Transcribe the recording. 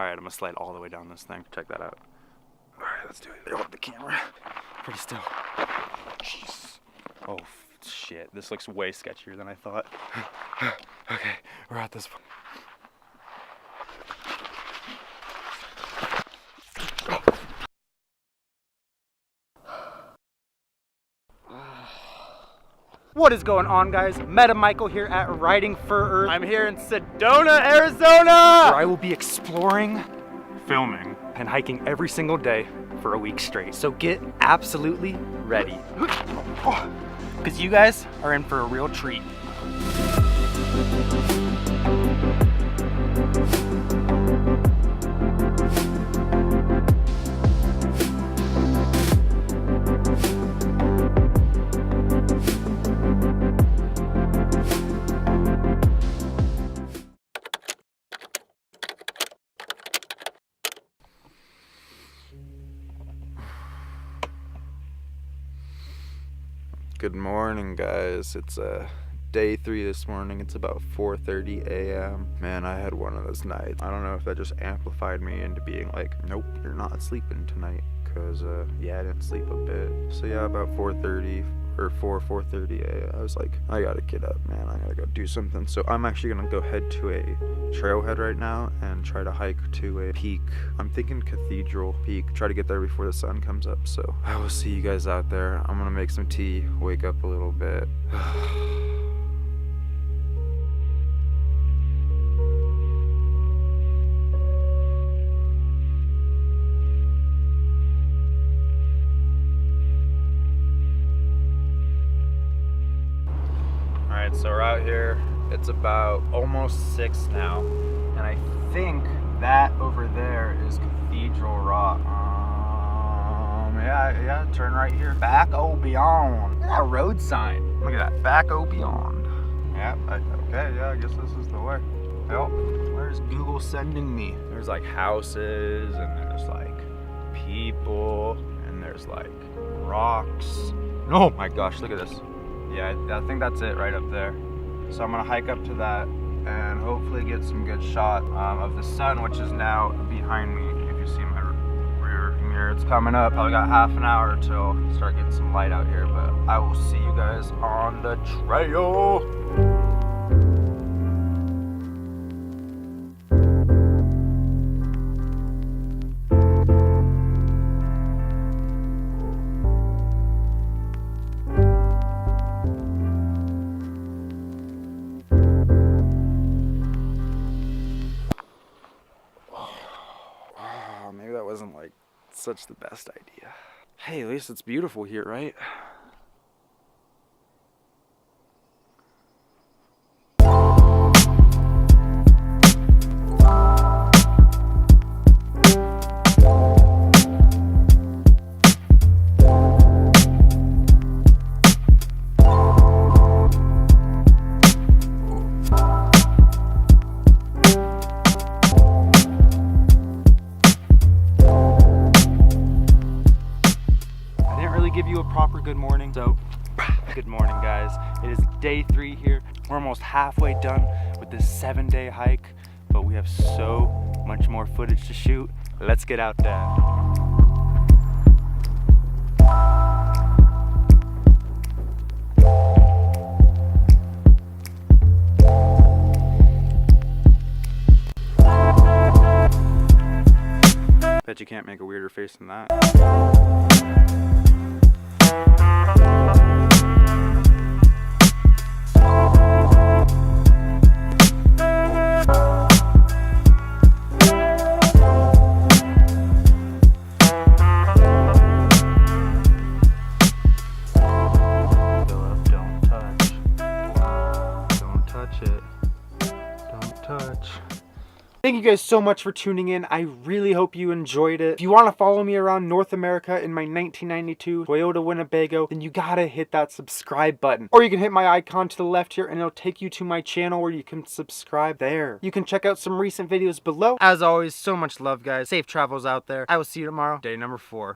All right, I'm gonna slide all the way down this thing. Check that out. All right, let's do it. Hold the camera. Pretty still. Jeez. Oh, shit. This looks way sketchier than I thought. Okay, we're at this point. What is going on, guys? Michael here at Riding for Earth. I'm here in Sedona, Arizona, where I will be exploring, filming, and hiking every single day for a week straight. So get absolutely ready, because you guys are in for a real treat. Good morning, guys. It's day 3 this morning. It's about 4:30 a.m. Man, I had one of those nights. I don't know if that just amplified me into being like, nope, you're not sleeping tonight, because yeah, I didn't sleep a bit. So yeah, about 4:30 or 4:30 a.m. I was like, I gotta get up, man. I gotta go do something. So I'm actually gonna go head to a trailhead right now and try to hike to a peak. I'm thinking Cathedral Peak. Try to get there before the sun comes up. So I will see you guys out there. I'm gonna make some tea, wake up a little bit. So we're out here. It's about almost 6 now, and I think that over there is Cathedral Rock. Yeah, turn right here. Back O Beyond. Look at that road sign. Look at that. Back O Beyond. Yeah. Okay. Yeah. I guess this is the way. Yep. Where's Google sending me? There's like houses, and there's like people, and there's like rocks. Oh my gosh! Look at this. Yeah, I think that's it right up there. So I'm gonna hike up to that and hopefully get some good shot of the sun, which is now behind me. If you see my rear mirror, it's coming up. Probably got half an hour till start getting some light out here, but I will see you guys on the trail. Maybe that wasn't like such the best idea. Hey, at least it's beautiful here, right? Give you a proper good morning. So good morning, guys. It is day 3 here. We're almost halfway done with this 7-day hike, but we have so much more footage to shoot. Let's get out there. Bet you can't make a weirder face than that. Thank you guys so much for tuning in. I really hope you enjoyed it. If you want to follow me around North America in my 1992 Toyota Winnebago, then you gotta hit that subscribe button. Or you can hit my icon to the left here and it'll take you to my channel where you can subscribe there. You can check out some recent videos below. As always, so much love, guys. Safe travels out there. I will see you tomorrow, day number 4.